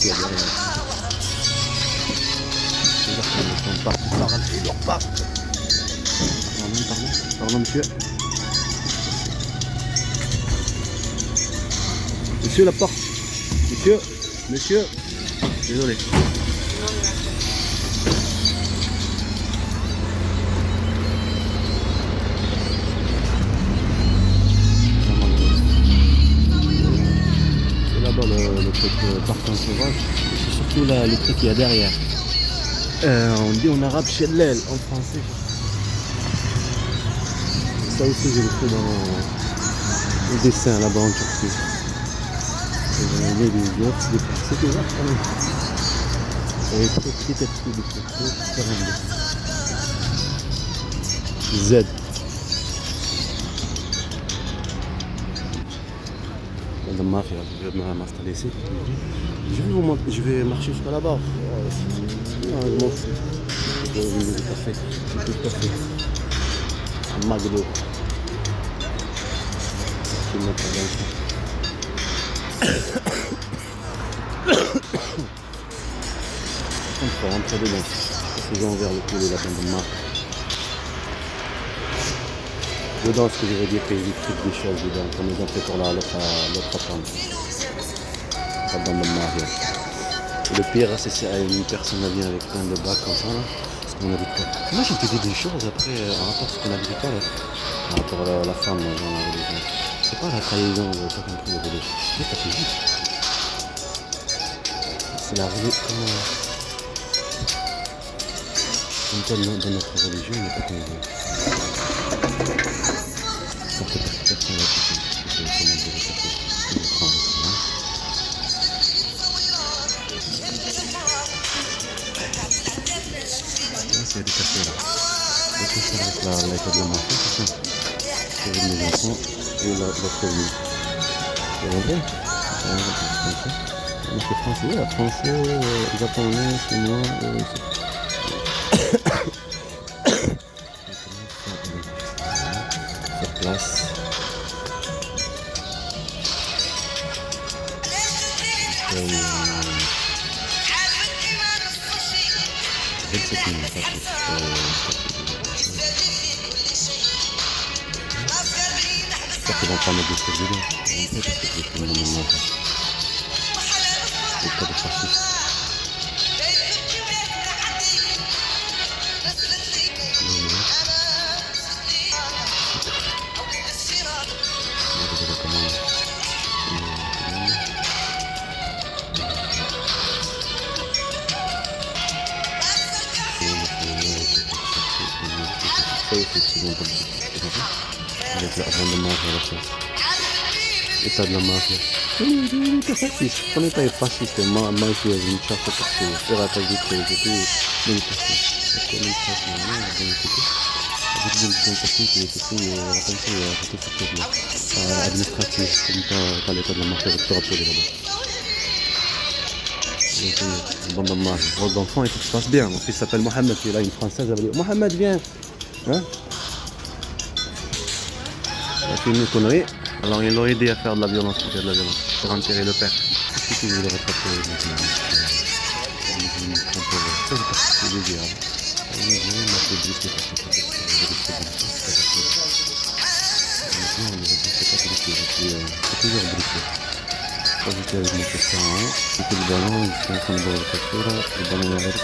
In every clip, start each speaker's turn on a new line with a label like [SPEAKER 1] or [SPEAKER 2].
[SPEAKER 1] qu'il y a derrière. On part, il repart. Pardon, monsieur. Monsieur, la porte. Monsieur. Désolé. C'est là-bas le truc parfum sauvage. C'est surtout là, le truc qu'il y a derrière. On dit en arabe Shellel, en français. Ça aussi j'ai le fait dans le dessin là-bas en Turquie. Les yeux, c'est ouvert quand même. Et très petit à petit de photos, Z. Dans ma fille, je vais m'installer ici. Je vais marcher jusqu'à là-bas. Non, je m'en fous. Je vais du café. Du café. Un McDo. Je vais mettre dans ça. On peut rentrer dedans. Ils ont ouvert le poulet là dans le marque. Dedans, ce que je veux dire, qu'ils écrivent des choses dedans, comme ils ont fait pour l'autre femme. Pas dans le mariage. Et le pire, c'est si une personne vient avec plein de bacs comme ça, là, ce qu'on a dit pas. Moi, j'ai dit des choses après, en rapport à ce qu'on a dit tout à l'heure. Par rapport à la femme dans la religion. C'est pas la trahison, pas qu'on trouve la religion. Mais ça fait vite. C'est la religion. Comme toi, dans notre religion, on n'est pas connu. Ça fait personne là qui fait comment dire ça fait. C'est du café là. Le café avec la école de la marque, c'est ça. C'est mes enfants et l'autre vie. C'est vrai. C'est français, la français, japonais, chinois, sur place. J'espère qu'ils vont pas mettre des choses dedans. Parce que c'est tout le monde mange. C'est pas de fascistes. Avec la avant de manger à la chose. État de la mafia. C'est fasciste. On n'est pas fasciste. Mafia, une chasse partout. Faire attaque des trucs et tout. Manifestation. C'est une manifestation. Avec des tentatives qui étaient aussi attention à tout ce truc-là. Administratif. Comme t'as l'état de la mafia avec le rapport là-bas. Bon de mafia. Vos enfants, il faut que ça se passe bien. Mon fils s'appelle Mohamed. Il a une française. Elle va dire Mohamed, viens. Hein? Il a fait une connerie, alors ils l'ont aidé à faire de la violence, pour enterrer le père. Qu'est-ce que tu veux le rattraper maintenant? C'est désirable. On a fait juste les personnes. Maintenant, on ne sait pas c'est toujours briqué. Quand j'étais avec mon copain, c'était le ballon, il était en train de boire le café, là, le ballon est vert.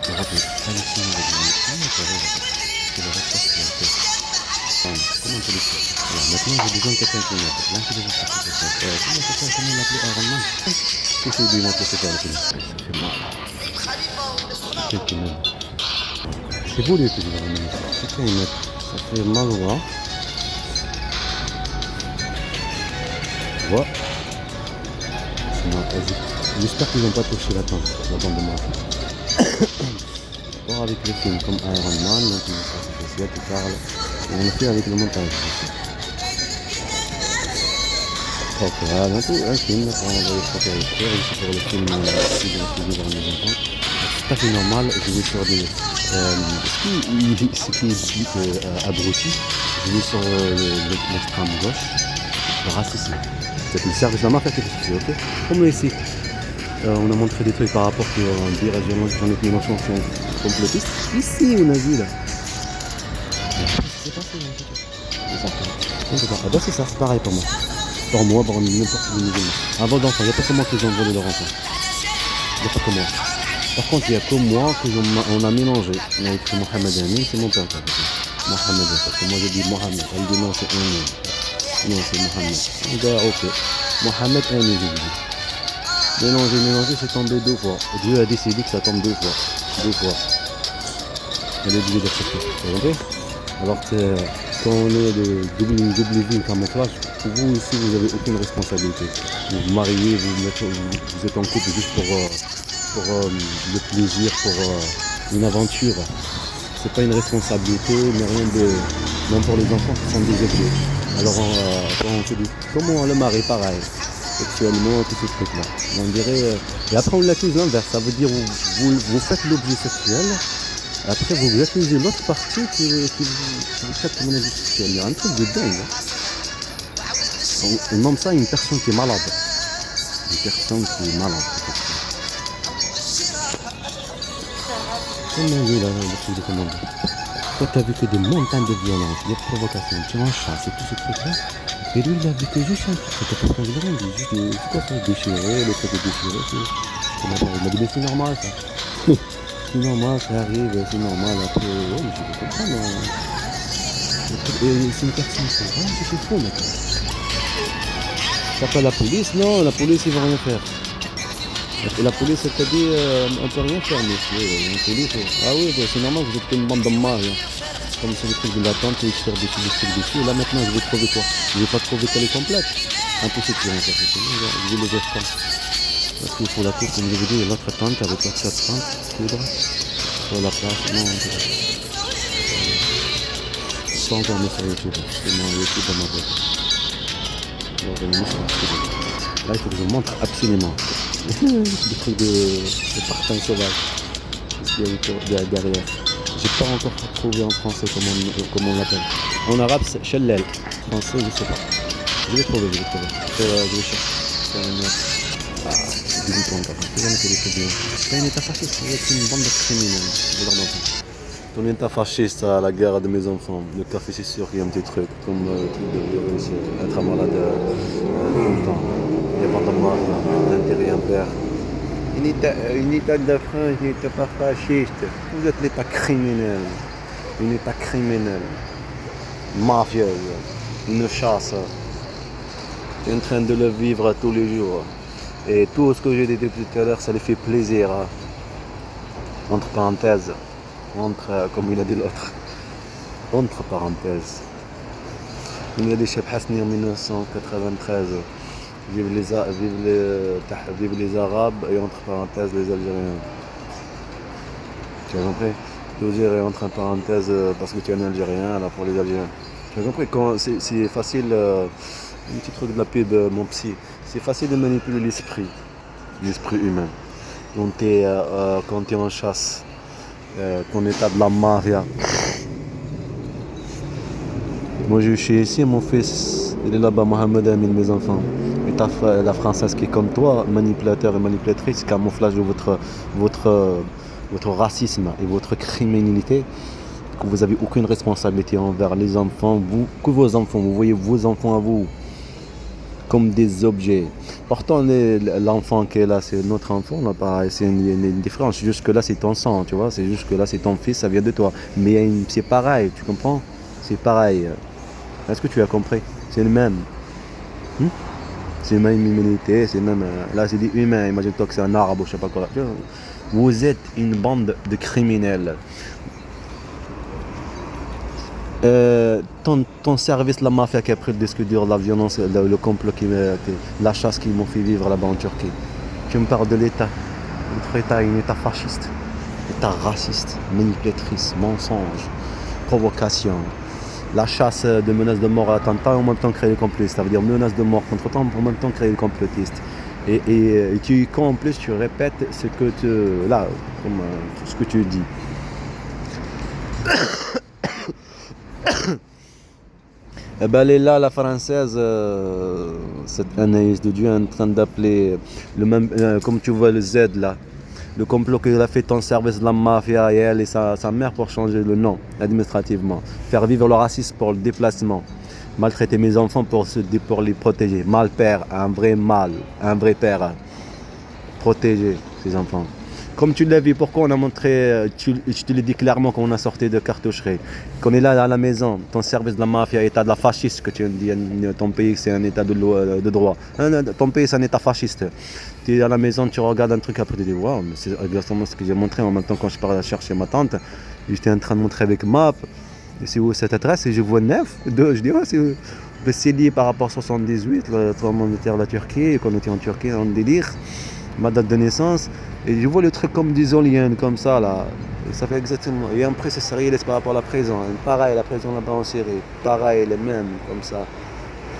[SPEAKER 1] Je me rappelle, hallucinant avec lui. C'est le reste qui a fait. Comment on peut le faire? Maintenant j'ai besoin de quelqu'un qui m'aide. L'intelligence artificielle. Comment l'appeler Iron Man? Qu'est-ce que lui montrer c'est quoi la télé? Ça fait mal. Quelqu'un qui m'aide. C'est beau les télé Iron Man. Quelqu'un qui m'aide. Ça fait mal au bras. Voilà. C'est mal, vas-y. J'espère qu'ils n'ont pas touché la tente, la bande de mort. Voir avec le film comme Iron Man, l'intelligence artificielle qui parle. On a fait avec le montage. Ok, voilà, tout un film, on va les faire ici pour le film si je vais voir mes enfants. C'est tout à fait normal, je vais sur des... ce qui est abruti, je vais sur l'extrême gauche, le racisme. C'est le service de la mafia qui fait ceci, ok? Comme ici. On a montré des trucs par rapport à dire Jean-Luc Mélenchon sont complotistes. Ici, on a vu là. C'est passé dans le futur. C'est ça. Ah bah c'est ça, c'est pareil pour moi. Pour moi, pour n'importe quel musulman. Avant d'enfants, il n'y a pas que moi qui ont volé leur enfant. Il n'y a pas que moi. Par contre, il y a que moi qu'on a mélangé. On a écrit Mohamed Amin, c'est mon père. Mohamed, parce que moi j'ai dit Mohamed. Elle dit non, c'est Amin. Non, c'est Mohamed. On dit ok. Mohamed Amin, j'ai dit. Mélanger, c'est tombé 2 fois. Dieu a décidé que ça tombe 2 fois. 2 fois. Elle est obligée d'accepter. Vous comprenez? Alors que quand on est de double vie comme classe, vous ici vous n'avez aucune responsabilité. Vous vous mariez, vous êtes en couple juste pour le plaisir, pour une aventure. C'est pas une responsabilité, mais rien de. Même pour les enfants qui sont des objets. Alors quand on se dit comment le mari pareil, sexuellement, tous ces trucs-là. On dirait. Et après on l'accuse l'inverse, ça veut dire vous faites l'objet sexuel. Après, vous accusez l'autre partie qui vous traite comme un objet sexuel. Il y a un truc de dingue. Hein. On nomme ça une personne qui est malade. Une personne qui est malade. Comment oui, là, le truc de commande. Toi, tu as vu que des montagnes de violence, des provocations, tu en chasses et tout ce truc-là. Et lui, il a vu que juste un truc. C'était pas quand je l'ai rendu. Juste c'est quoi ça, déchirer, le truc de déchirer. Il m'a dit, mais c'est normal ça. C'est normal, ça arrive, c'est normal. Après, ouais, mais je peux comprendre. C'est une personne, c'est faux maintenant. Ça s'appelle la police, non, la police ils vont rien faire. Et la police elle t'a dit on peut rien faire monsieur. La police, ah oui, bah, c'est normal, vous êtes une bande de mages. Comme c'est le truc de l'attente, et faire des dessus. Et là maintenant je vais trouver quoi? Je vais pas trouver qu'elle est complète. Un peu c'est pire en fait. Je vais les faire pas. Parce qu'il faut la cour, comme je vous dis, l'autre tente avec l'autre tente, poudre, sur la place, non, pas encore mis sur YouTube, c'est mon YouTube dans ma boîte. Alors, je l'ai mis sur YouTube. Là, il faut que je vous montre absolument des trucs de parfum sauvage, ce qu'il y a derrière. J'ai pas encore trouvé en français comment on l'appelle. En arabe, c'est Shellel. En français, je sais pas. Je vais trouver. Je vais chercher. C'est dégoûtant quand même. C'est jamais que des trucs bien. C'est un état fasciste, c'est une bande de criminels. Je leur demande. Ton état fasciste à la guerre de mes enfants. Le café, c'est sûr qu'il y a un petit truc. Comme le truc de virus, être malade tout le temps. Il n'y a pas de mort, l'intérêt impère. Une état de France n'était pas fasciste. Vous êtes l'état criminel. Un état criminel. Mafieuse. Une chasse. Tu es en train de le vivre tous les jours. Et tout ce que j'ai dit depuis tout à l'heure, ça lui fait plaisir. Hein. Entre parenthèses. Comme il a dit l'autre. Entre parenthèses. Il a dit Cheb Hasni en 1993. Vive les Arabes et entre parenthèses les Algériens. Tu as compris? Je veux dire entre parenthèses parce que tu es un Algérien, alors pour les Algériens. Tu as compris? C'est facile, un petit truc de la pub, mon psy. C'est facile de manipuler l'esprit humain. Quand tu es en chasse, ton état de la mafia. Moi je suis ici, mon fils, il est là-bas, Mohamed Amin, mes enfants. Et la française qui est comme toi, manipulateur et manipulatrice, camouflage de votre racisme et votre criminalité, que vous n'avez aucune responsabilité envers les enfants, vous voyez vos enfants à vous comme des objets. Pourtant l'enfant qui est là, c'est notre enfant, là, pareil, c'est une différence. Jusque là c'est ton sang, tu vois, c'est juste que là c'est ton fils, ça vient de toi. Mais c'est pareil, tu comprends? C'est pareil. Est-ce que tu as compris? C'est le même. C'est la même humanité, c'est même. Là c'est des humains, imagine-toi que c'est un arabe ou je sais pas quoi. Vous êtes une bande de criminels. Ton service, la mafia qui a pris le disque dur, la violence, le complot, la chasse qu'ils m'ont fait vivre là-bas en Turquie. Tu me parles de l'État. Notre État est un État fasciste, État raciste, manipulatrice, mensonge, provocation. La chasse de menaces de mort à l'attentat et en même temps créer les complotistes. Ça veut dire menace de mort contre toi, en même temps créer les complotistes. Et en plus tu répètes ce que ce que tu dis. Eh ben, elle est là, la française, cette Anaïs de Dieu, en train d'appeler le même, comme tu vois le Z là, le complot qu'il a fait en service de la mafia et elle et sa mère pour changer le nom administrativement, faire vivre le racisme pour le déplacement, maltraiter mes enfants pour les protéger. Mal père, un vrai mal, un vrai père, protéger ses enfants. Comme tu l'as vu, pourquoi on a montré, je te l'ai dit clairement qu'on a sorti de cartoucherie, qu'on est là à la maison, ton service de la mafia, état de la fasciste, que tu dis, ton pays c'est un état de droit. Ton pays c'est un état fasciste. Tu es à la maison, tu regardes un truc, après tu dis, waouh, c'est exactement ce que j'ai montré en même temps quand je parlais chercher ma tante. J'étais en train de montrer avec map, c'est où cette adresse, et je vois 9, 2, je dis, ouais, c'est lié par rapport à 78, le tremblement de terre de la Turquie, qu'on était en Turquie, en délire, ma date de naissance. Et je vois le truc comme des éoliennes, comme ça là. Et ça fait exactement. Et après, c'est sérieux par rapport à la prison. Pareil, la prison là-bas en Syrie. Pareil, les mêmes, comme ça.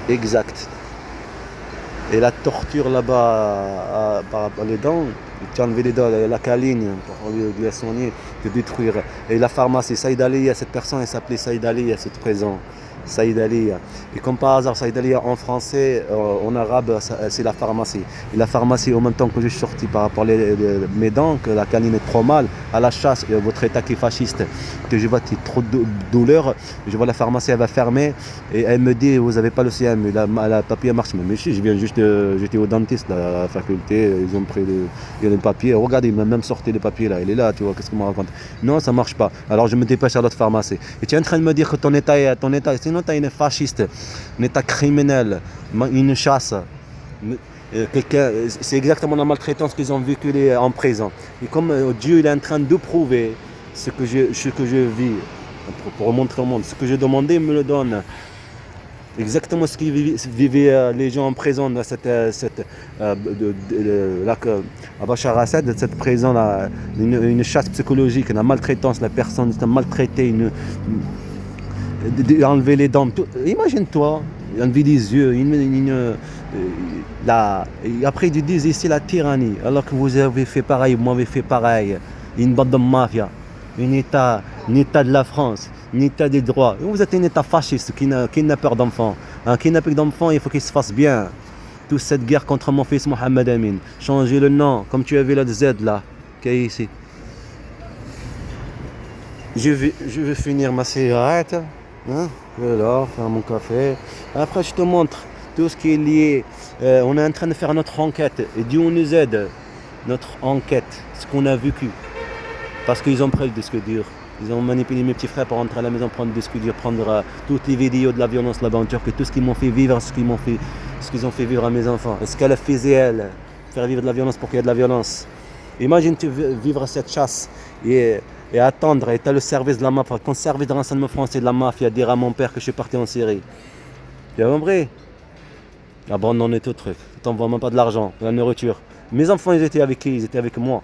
[SPEAKER 1] Exact. Et la torture là-bas, par rapport aux dents, tu as enlevé les dents, la câline, pour lui la soigner, te détruire. Et la pharmacie, Saïd Ali, cette personne, elle s'appelait Saïd Ali, cette prison. Saïd Ali. Et comme par hasard, Saïd Ali en français, en arabe, c'est la pharmacie. Et la pharmacie, en même temps que je suis sorti par rapport à mes dents, que la canine est trop mal, à la chasse, votre état qui est fasciste, que je vois trop de douleur, je vois la pharmacie, elle va fermer, et elle me dit, vous n'avez pas le CM, la papier marche. Mais si, je viens juste, j'étais au dentiste, la faculté, ils ont pris il y a le papier, regardez, il m'a même sorti le papier là, il est là, tu vois, qu'est-ce qu'il me raconte? Non, ça marche pas. Alors je me dépêche à l'autre pharmacie. Et tu es en train de me dire que ton état, sinon tu es une fasciste, un état criminel, une chasse. C'est exactement la maltraitance qu'ils ont vécu en prison. Et comme Dieu il est en train de prouver ce que je vis, pour montrer au monde, ce que j'ai demandé, il me le donne. Exactement ce qu'ils vivaient les gens en prison dans à Bachar Assad, de cette prison là, une chasse psychologique, une maltraitance, la personne est maltraitée, enlever les dents. Imagine-toi, enlever les yeux, et après ils disent ici la tyrannie, alors que vous avez fait pareil, vous m'avez fait pareil. Une bande de mafia, un état de la France, un état des droits. Vous êtes un état fasciste qui n'a peur d'enfants. Un kidnapping d'enfants, il faut qu'il se fasse bien. Toute cette guerre contre mon fils Mohamed Amin. Changer le nom, comme tu as vu le Z là, qui est ici. Je vais finir ma cigarette. Hein? Je vais là, faire mon café. Après, je te montre tout ce qui est lié. On est en train de faire notre enquête. Et Dieu nous aide. Notre enquête, ce qu'on a vécu. Parce qu'ils ont pris le disque dur. Ils ont manipulé mes petits frères pour rentrer à la maison, prendre le disque dur, prendre toutes les vidéos de la violence là-bas en Turquie, tout ce qu'ils m'ont fait vivre, ce qu'ils ont fait vivre à mes enfants. Ce qu'elle faisait elle, faire vivre de la violence pour qu'il y ait de la violence. Imagine-tu vivre cette chasse et attendre, et tu as le service de la mafia, quand le service de renseignement français de la mafia dire à mon père que je suis parti en Syrie. Tu as compris? Abandonner tout truc. Tu n'envoies même pas de l'argent, de la nourriture. Mes enfants, ils étaient avec qui? Ils étaient avec moi.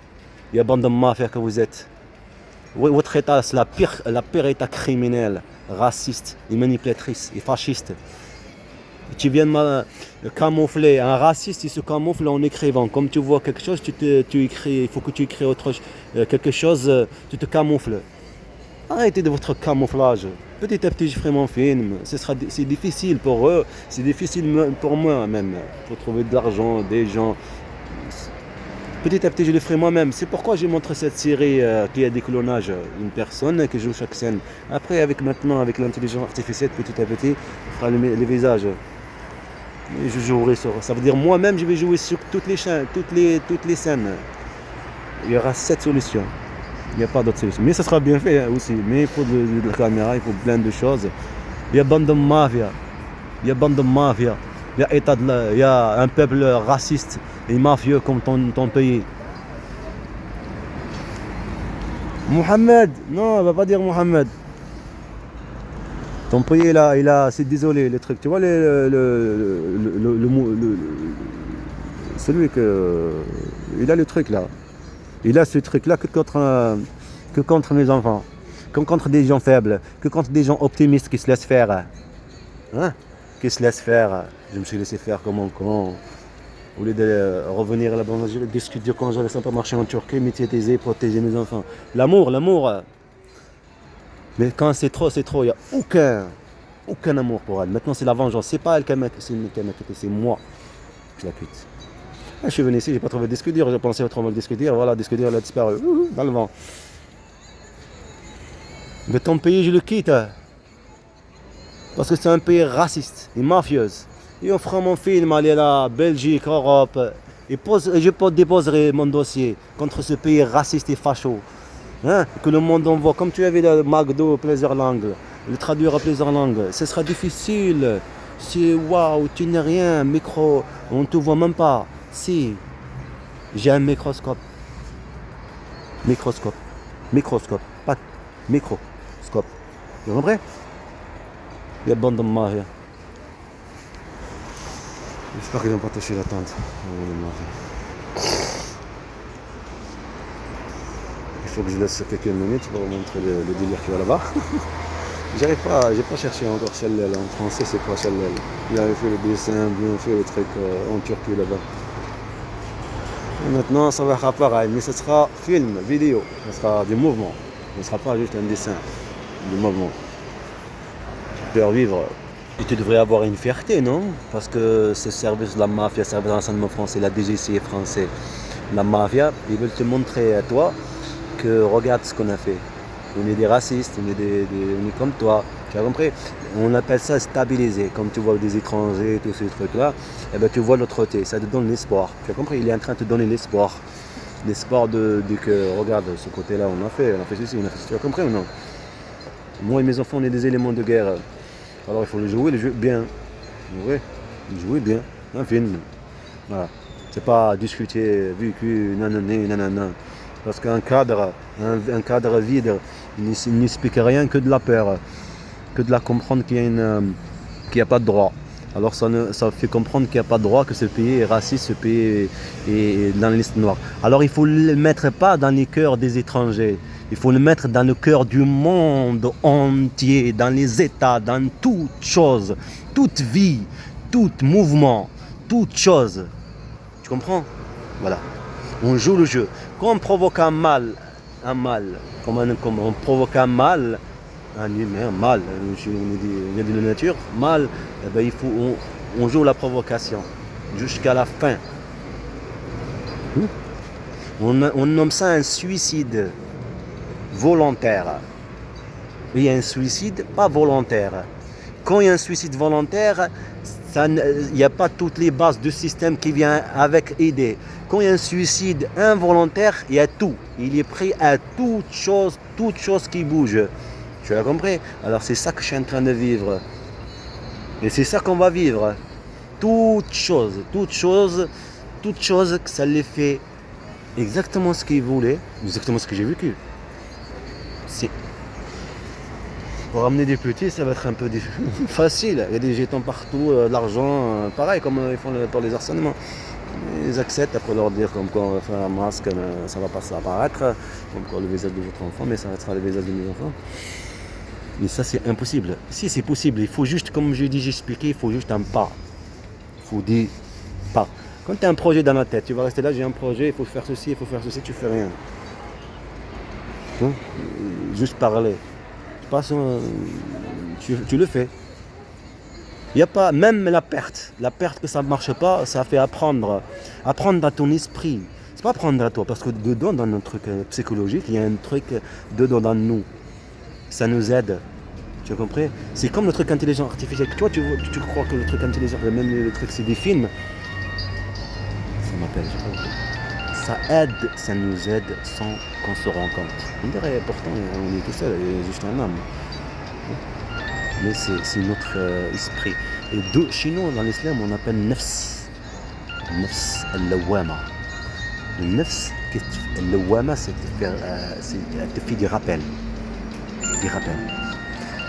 [SPEAKER 1] Il y a bande de mafia que vous êtes. Votre état, c'est la pire état criminel, raciste, et manipulatrice, et fasciste. Et tu viens de me camoufler. Un raciste, il se camoufle en écrivant. Comme tu vois quelque chose, tu écris. Il faut que tu écris quelque chose, tu te camoufles. Arrêtez de votre camouflage. Petit à petit, je ferai mon film. C'est difficile pour eux, c'est difficile pour moi même. Pour trouver de l'argent, des gens. Petit à petit, je le ferai moi-même. C'est pourquoi j'ai montré cette série qui a des clonages. Une personne qui joue chaque scène. Après, maintenant, avec l'intelligence artificielle, petit à petit, on fera les visages. Et je jouerai sur. Ça veut dire moi-même, je vais jouer sur toutes les scènes. Il y aura 7 solutions. Il n'y a pas d'autre solution. Mais ça sera bien fait aussi. Mais il faut de la caméra, il faut plein de choses. Il y a bande de mafia. Il y a un peuple raciste et mafieux comme ton pays. Mohamed, non, on va pas dire Mohamed. Ton pays là, c'est désolé les trucs. Tu vois celui que il a le truc là. Il a ce truc là que contre mes enfants, que contre des gens faibles, que contre des gens optimistes qui se laissent faire. Hein? Qui se laissent faire. Je me suis laissé faire comme un con. Au lieu de revenir là-bas, je discute quand j'allais pas marcher en Turquie, médiatiser, protéger mes enfants. L'amour. Mais quand c'est trop, il n'y a aucun amour pour elle. Maintenant, c'est la vengeance. C'est pas elle qui m'a quitté, c'est moi qui la quitte. Je suis venu ici, j'ai pas trouvé de disque dur, j'ai pensé trouver le disque dur, voilà, le disque dur, il a disparu, dans le vent. Mais ton pays, je le quitte. Parce que c'est un pays raciste et mafieux. Et on fera mon film, aller là, Belgique, Europe. Et je déposerai mon dossier contre ce pays raciste et facho. Hein, que le monde envoie, comme tu avais le McDo, plusieurs langues, le traduire à plusieurs langues. Ce sera difficile. Si, waouh, tu n'es rien, micro, on ne te voit même pas. Si, j'ai un microscope. Microscope. Microscope. Pas microscope. Tu comprends? Il y a bande de mafia. J'espère qu'ils n'ont pas touché la tente. Il faut que je laisse quelques minutes pour vous montrer le délire qui va là-bas. J'arrive pas, j'ai pas cherché encore Challel. En français, c'est quoi Challel? Il avait fait le dessin, bien fait le truc en Turquie là-bas. Et maintenant, ça va être pareil, mais ce sera film, vidéo. Ce sera du mouvement. Ce ne sera pas juste un dessin, du mouvement. Tu peux vivre. Et tu devrais avoir une fierté, non? Parce que ce service de la mafia, le service de renseignement français, la DGC est français, la mafia, ils veulent te montrer à toi que regarde ce qu'on a fait. On est des racistes, on est comme toi, tu as compris? On appelle ça stabiliser, comme tu vois des étrangers, tous ces trucs-là, et ben tu vois l'autre côté, ça te donne l'espoir. Tu as compris? Il est en train de te donner l'espoir. L'espoir de que, regarde, ce côté-là, on a fait ceci, on a fait ceci, tu as compris ou non? Moi et mes enfants, on est des éléments de guerre. Alors il faut le jouer bien. Oui, jouer bien. Un film. Voilà. C'est pas discuter, vécu, nanana. Parce qu'un cadre, un cadre vide, il n'explique rien que de la peur. Que de la comprendre qu'il n'y a pas de droit. Alors ça fait comprendre qu'il n'y a pas de droit, que ce pays est raciste, ce pays est dans la liste noire. Alors il ne faut le mettre pas dans les cœurs des étrangers. Il faut le mettre dans le cœur du monde entier, dans les États, dans toute chose, toute vie, tout mouvement, toute chose. Tu comprends? Voilà. On joue le jeu. Quand on provoque un mal, comme on provoque un mal, un humain, mal, on est de la nature, mal, eh ben, on joue la provocation jusqu'à la fin. On nomme ça un suicide volontaire. Il y a un suicide pas volontaire. Quand il y a un suicide volontaire, il n'y a pas toutes les bases du système qui viennent avec aider. Quand il y a un suicide involontaire, il y a tout. Il est pris à toute chose qui bouge. Tu as compris? Alors c'est ça que je suis en train de vivre. Et c'est ça qu'on va vivre. Toute chose que ça les fait exactement ce qu'ils voulaient, exactement ce que j'ai vécu. Pour ramener des petits, ça va être un peu facile. Il y a des jetons partout, de l'argent, pareil comme ils font pour les harcèlements. Ils acceptent après leur dire comme quoi on va faire un masque, mais ça ne va pas apparaître, comme quoi le visage de votre enfant, mais ça restera le visage de mes enfants. Mais ça c'est impossible. Si c'est possible, il faut juste, comme j'ai expliqué, il faut juste un pas. Il faut des pas. Quand tu as un projet dans la tête, tu vas rester là, j'ai un projet, il faut faire ceci, tu fais rien. Hein? Juste parler. Tu le fais. Il n'y a pas, même la perte que ça ne marche pas, ça fait apprendre à ton esprit. C'est pas apprendre à toi, parce que dedans, dans notre truc psychologique, il y a un truc dedans dans nous. Ça nous aide. Tu as compris? C'est comme le truc intelligent artificiel. Toi, tu crois que le truc intelligent, même le truc, c'est des films. Ça m'appelle, je sais pas. Ça aide, ça nous aide sans qu'on se rende compte. On dirait pourtant on est tout seul, il y a juste un âme. Mais c'est notre esprit. Et chez nous, dans l'islam, on appelle nafs. Nafs al-lawama. Le nafs al-lawama, c'est te fait des rappels. Des rappels.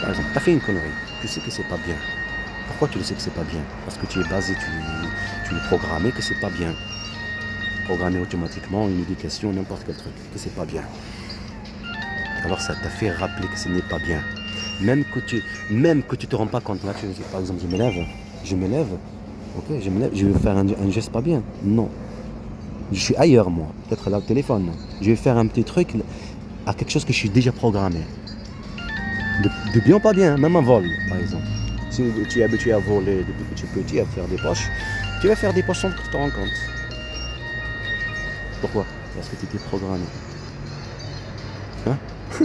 [SPEAKER 1] Par exemple, tu as fait une connerie, tu sais que c'est pas bien. Pourquoi tu le sais que c'est pas bien? Parce que tu es basé, tu es programmé que c'est pas bien. Programmer automatiquement une éducation, n'importe quel truc, que c'est pas bien. Alors ça t'a fait rappeler que ce n'est pas bien. Même que tu te rends pas compte, là, par exemple, je me lève, ok, je vais faire un geste pas bien. Non. Je suis ailleurs, moi, peut-être là au téléphone. Je vais faire un petit truc à quelque chose que je suis déjà programmé. De bien ou pas bien, même un vol, par exemple. Si tu es habitué à voler depuis que tu es petit, à faire des poches, tu vas faire des poches sans que tu te rends compte. Pourquoi? Parce que tu étais programmé. Hein? Je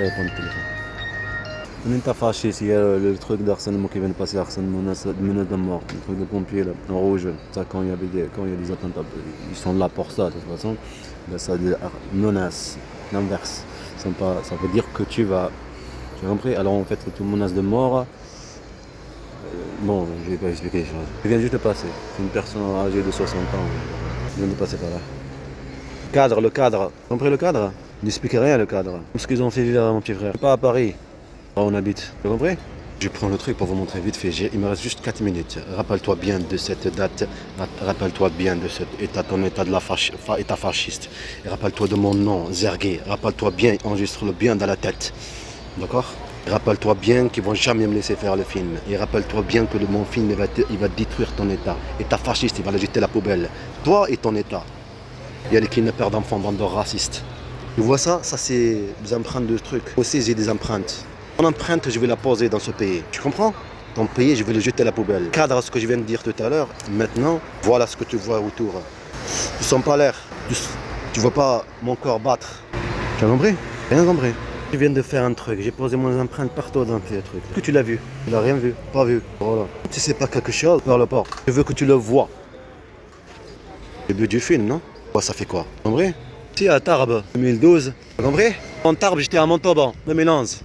[SPEAKER 1] vais prendre le téléphone. On est fâché s'il y a le truc d'harcèlement qui vient de passer, harcèlement, menace de mort, le truc de pompier là, en rouge. Ça, quand il y a des attentats, ils sont là pour ça de toute façon. Ben, ça menace, l'inverse. Ça veut dire que tu vas. Tu as compris? Alors en fait, tu menaces de mort. Bon, je vais pas expliquer les choses. Je viens juste de passer. C'est une personne âgée de 60 ans. Je viens de passer par là. Le cadre. Tu as compris le cadre? N'explique rien le cadre. Tout ce qu'ils ont fait vivre à mon petit frère. Pas à Paris. Là où on habite. Tu as compris? Je prends le truc pour vous montrer vite fait. Il me reste juste 4 minutes. Rappelle-toi bien de cette date. Rappelle-toi bien de cet état, ton état de état fasciste. Et rappelle-toi de mon nom, Zergué. Rappelle-toi bien, enregistre-le bien dans la tête. D'accord? Rappelle-toi bien qu'ils vont jamais me laisser faire le film. Et rappelle-toi bien que mon film il va détruire ton état. État fasciste, il va le jeter à la poubelle. Toi et ton état. Il y a des kidnappeurs d'enfants, bande de racistes. Tu vois ça? Ça c'est des empreintes de trucs. Aussi j'ai des empreintes. Mon empreinte, je vais la poser dans ce pays. Tu comprends? Ton pays, je vais le jeter à la poubelle. Cadre à ce que je viens de dire tout à l'heure. Maintenant, voilà ce que tu vois autour. Tu sens pas l'air. Tu vois pas mon corps battre. Tu as compris? Rien compris. Je viens de faire un truc. J'ai posé mon empreinte partout dans ces trucs. Est-ce que tu l'as vu? Tu l'as rien vu? Pas vu. Voilà. Si c'est pas quelque chose, parle pas. Je veux que tu le vois. Le but du film, non? Ça fait quoi? Tu as compris? Si à Tarbes, 2012. Tu as compris? En Tarbes, j'étais à Montauban, 2011.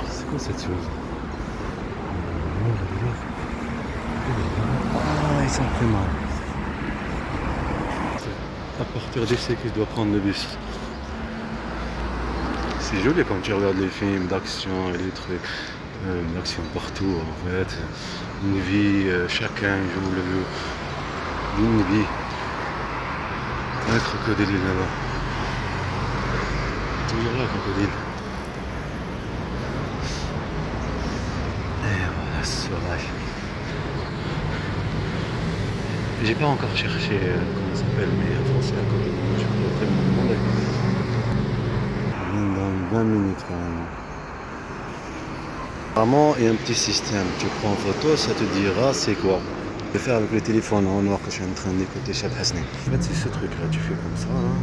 [SPEAKER 1] C'est quoi cette chose? Ah, ils sont très mal. À partir d'ici que je dois prendre le bus. C'est joli quand tu regardes les films d'action et les trucs. L'action partout en fait. Une vie, chacun joue le jeu d'une vie. Un crocodile là-bas. Toujours là, crocodile. Et voilà, sauvage. J'ai pas encore cherché comment ça s'appelle, mais en français à côté de moi, je peux après me demander. Dans 20 minutes quand même. Apparemment, il y a un petit système. Tu prends en photo, ça te dira c'est quoi. Je vais faire avec le téléphone en noir que je suis en train d'écouter Cheb Hasni. En fait, c'est ce truc-là, tu fais comme ça. Hein.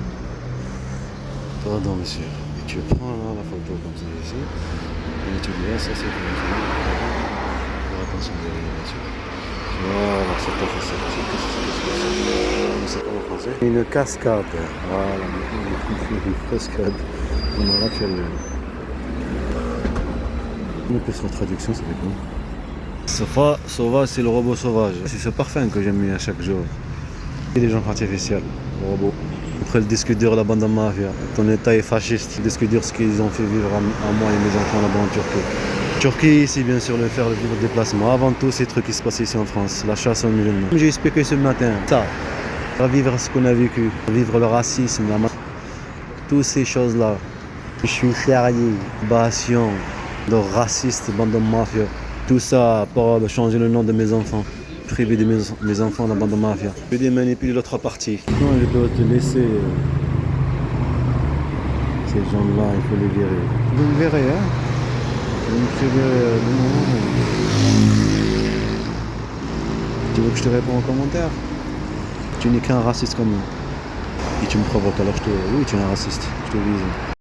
[SPEAKER 1] Pardon, monsieur. Et tu prends là, la photo comme ça ici. Et tu dis, ah, ça c'est comme ça. Faire attention derrière la voiture. Voilà, c'est pas facile. C'est pas en français. Une cascade. Voilà, une cascade. On aura fait le. Une question de traduction, ça fait quoi? Sauvage, c'est le robot sauvage. C'est ce parfum que j'aime mis à chaque jour. Et les gens artificiels, le robot. Après le disque dur, la bande de mafia. Ton état est fasciste. Le disque dur, ce qu'ils ont fait vivre à moi et mes enfants là-bas en Turquie. Turquie, ici, bien sûr, le faire le vivre déplacement. Avant tout, ces trucs qui se passaient ici en France. La chasse aux musulmans. Comme j'ai expliqué ce matin, ça va vivre ce qu'on a vécu. Vivre le racisme, toutes ces choses-là. Je suis charrié, bastion. De racistes, bande de mafia, tout ça pour changer le nom de mes enfants, priver de mes enfants de la bande de mafia. Je vais manipuler l'autre partie. Non, je dois te laisser. Ces gens-là, il faut les virer. Vous me verrez, hein? Vous me verrez Tu veux que je te réponde en commentaire? Tu n'es qu'un raciste comme moi. Et tu me provoques alors oui, tu es un raciste. Je te vise.